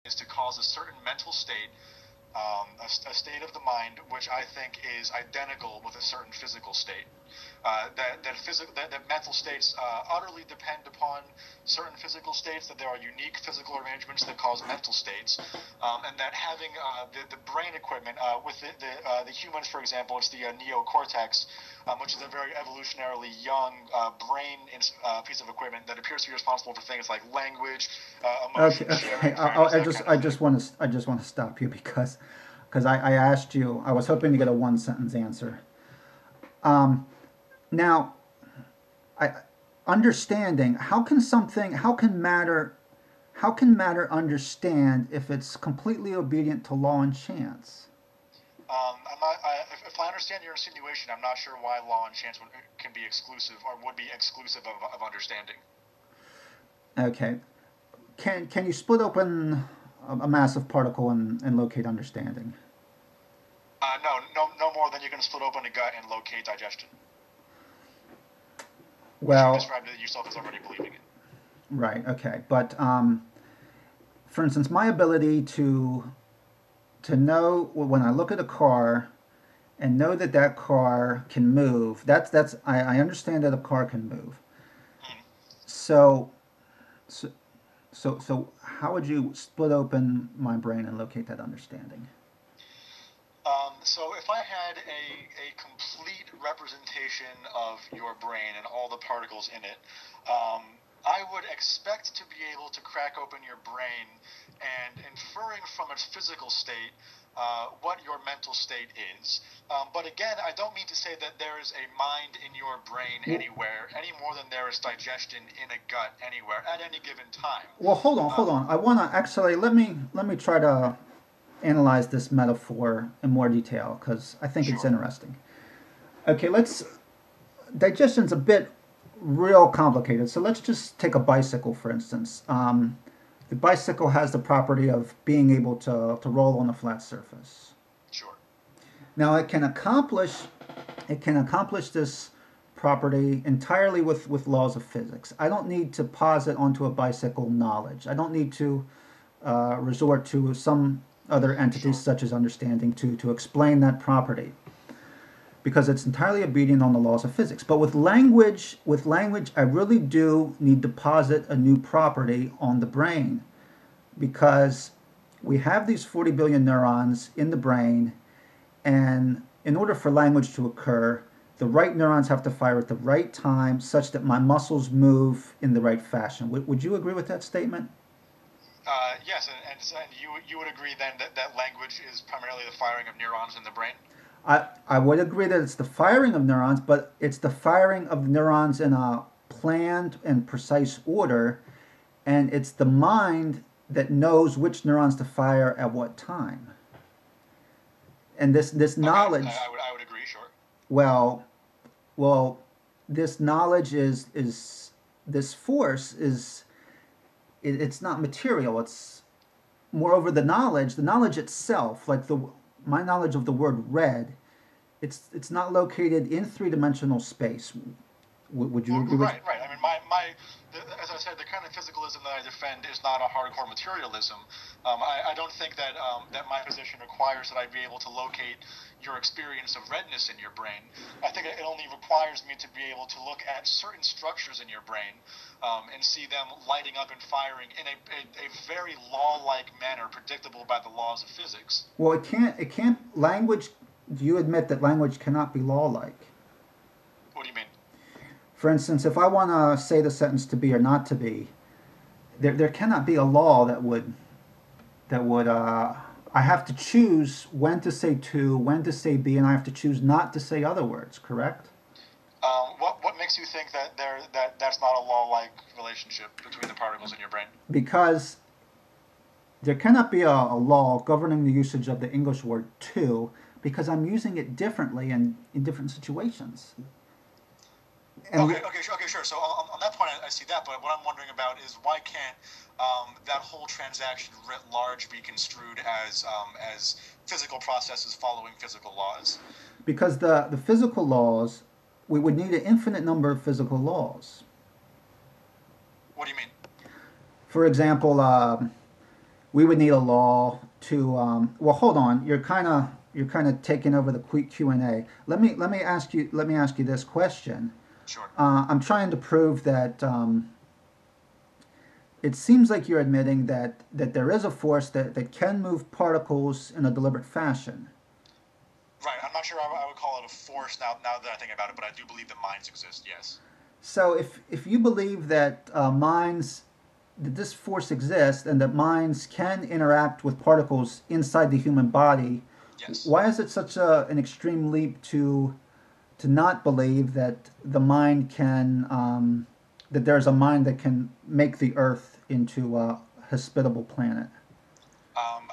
is to cause a certain mental state, a state of the mind, which I think is identical with a certain physical state. That mental states utterly depend upon certain physical states. That there are unique physical arrangements that cause mental states, and that having the brain equipment with the humans, for example, it's the neocortex, which is a very evolutionarily young brain piece of equipment that appears to be responsible for things like language, emotion sharing, fairness, I just want to stop you because I asked you. I was hoping to get a one sentence answer. Now, I understanding how can matter understand if it's completely obedient to law and chance? I'm not. If I understand your insinuation, I'm not sure why law and chance can be exclusive or would be exclusive of understanding. Okay, can you split open a massive particle and locate understanding? No more than you can split open a gut and locate digestion. Which you Well, described it yourself as already believing it. right, okay, but for instance, my ability to know when I look at a car and know that that car can move. I understand that a car can move. Mm. So so so how would you split open my brain and locate that understanding? So if I had a complete representation of your brain and all the particles in it, I would expect to be able to crack open your brain and inferring from its physical state what your mental state is. But again, I don't mean to say that there is a mind in your brain anywhere, any more than there is digestion in a gut anywhere at any given time. Well, hold on. I want to actually let me try to analyze this metaphor in more detail because I think it's Sure. interesting. Okay, let's digestion's a bit real complicated. So let's just take a bicycle for instance. The bicycle has the property of being able to roll on a flat surface. Sure. Now it can accomplish this property entirely with laws of physics. I don't need to posit onto a bicycle knowledge. I don't need to resort to some other entities Sure. such as understanding to explain that property because it's entirely obedient on the laws of physics. But with language, I really do need to posit a new property on the brain because we have these 40 billion neurons in the brain, and in order for language to occur, the right neurons have to fire at the right time such that my muscles move in the right fashion. Would you agree with that statement? Yes, and you would agree then that language is primarily the firing of neurons in the brain? I would agree that it's the firing of neurons, but it's the firing of neurons in a planned and precise order, and it's the mind that knows which neurons to fire at what time. And this Okay, knowledge, I would agree, sure. well, well, this knowledge is this force is it's not material. It's moreover the knowledge itself, like the my knowledge of the word red, it's not located in three-dimensional space. Would you Well, agree with? right. I mean, as I said, the kind of physicalism that I defend is not a hardcore materialism. I don't think that my position requires that I be able to locate your experience of redness in your brain. I think it only requires me to be able to look at certain structures in your brain and see them lighting up and firing in a very law-like manner, predictable by the laws of physics. Well, it can't language. Do you admit that language cannot be law-like? What do you mean? For instance, if I want to say the sentence to be or not to be, there cannot be a law that would I have to choose when to say to, when to say be, and I have to choose not to say other words. Correct? What makes you think that's not a law-like relationship between the particles in your brain? Because there cannot be a law governing the usage of the English word to, because I'm using it differently in different situations. And Okay, sure. So on that point, I see that. But what I'm wondering about is why can't that whole transaction writ large be construed as physical processes following physical laws? because the physical laws, we would need an infinite number of physical laws. What do you mean? For example, we would need a law to. Well, hold on. You're kind of taking over the Q&A. Let me ask you this question. Sure. I'm trying to prove that. It seems like you're admitting that there is a force that can move particles in a deliberate fashion. Right. I'm not sure I would call it a force now that I think about it, but I do believe that minds exist. Yes. So if you believe that that this force exists and that minds can interact with particles inside the human body, Yes. why is it such an extreme leap to not believe that the mind can that there's a mind that can make the Earth into a hospitable planet?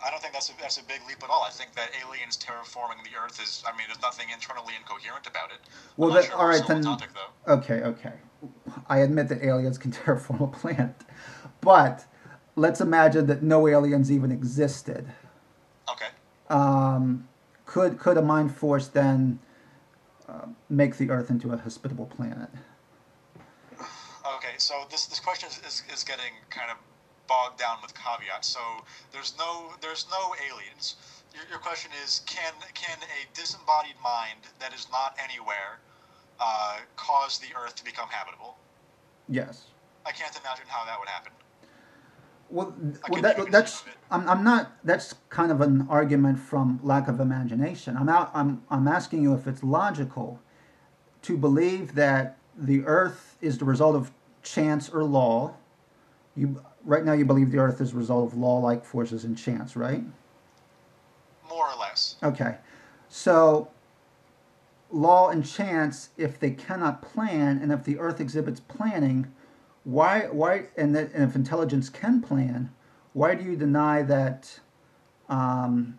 I don't think that's a big leap at all. I think that aliens terraforming the Earth is. I mean, there's nothing internally incoherent about it. I'm Well, not that sure all we're right still on then. topic though. Okay. I admit that aliens can terraform a planet, but let's imagine that no aliens even existed. Okay. Could a mind force then make the Earth into a hospitable planet? Okay. So this question is getting kind of bogged down with caveats. So there's no aliens. Your question is can a disembodied mind that is not anywhere cause the Earth to become habitable? Yes. I can't imagine how that would happen. Well, I well can't even conceive that's of it. I'm not. That's kind of an argument from lack of imagination. I'm asking you if it's logical to believe that the Earth is the result of chance or law. You right now you believe the Earth is the result of law-like forces and chance, right? More or less. Okay. So law and chance, if they cannot plan, and if the Earth exhibits planning, and if intelligence can plan, why do you deny that um,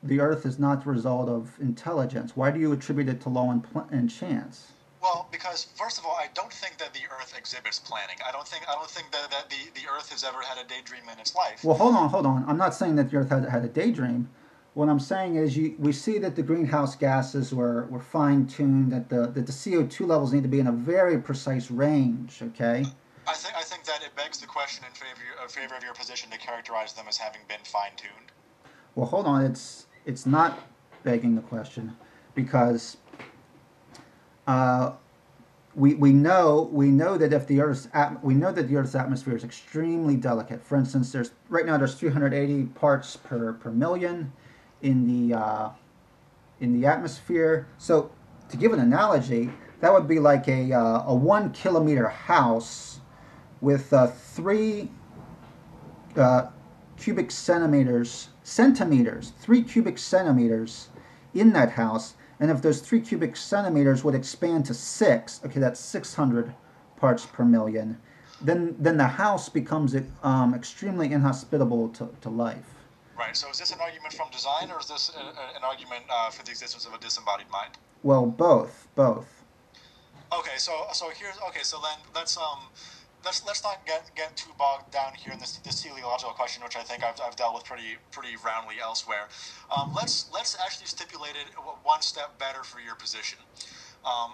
the Earth is not the result of intelligence? Why do you attribute it to law and chance? Well, because first of all, I don't think that the Earth exhibits planning. I don't think that the Earth has ever had a daydream in its life. Well, hold on. I'm not saying that the Earth had a daydream. What I'm saying is we see that the greenhouse gases were fine-tuned, that the CO2 levels need to be in a very precise range, okay? I think that it begs the question in favor of your position to characterize them as having been fine tuned. Well, hold on. It's not begging the question because uh, we know that if the we know that the Earth's atmosphere is extremely delicate. For instance, there's 380 parts per million in the atmosphere. So to give an analogy, that would be like a 1 kilometer house with three uh, cubic centimeters, 3 cubic centimeters in that house. And if those 3 cubic centimeters would expand to 6, okay, that's 600 parts per million, then the house becomes extremely inhospitable to life. Right. So is this an argument from design, or is this an argument for the existence of a disembodied mind? Well, both. Okay. So here's okay. So then let's not get too bogged down here in this teleological question, which I think I've dealt with pretty roundly elsewhere. Let's actually stipulate it one step better for your position.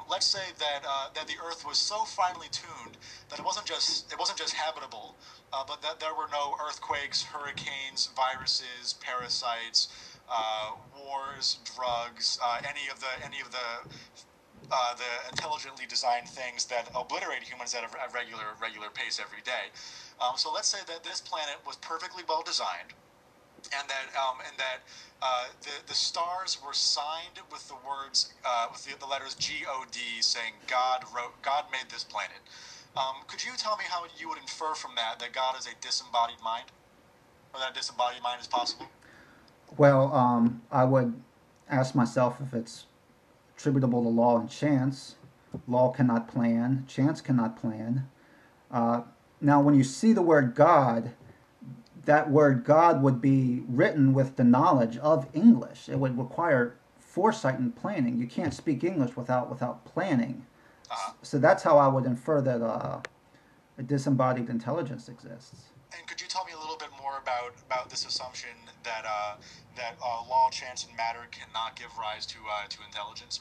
Let's say that the Earth was so finely tuned that it wasn't just habitable, but that there were no earthquakes, hurricanes, viruses, parasites, wars, drugs, any of the intelligently designed things that obliterate humans at a regular pace every day. So let's say that this planet was perfectly well designed, and that the stars were signed with the words with the letters God, saying God made this planet. Could you tell me how you would infer from that God is a disembodied mind, or that a disembodied mind is possible? Well, I would ask myself if it's attributable to law and chance. Law cannot plan, chance cannot plan. Uh, Now, when you see the word God, that word God would be written with the knowledge of English. It would require foresight and planning. You can't speak English without planning. Uh-huh. So that's how I would infer that a disembodied intelligence exists. And could you tell me a little bit more about this assumption that law, chance, and matter cannot give rise to intelligence?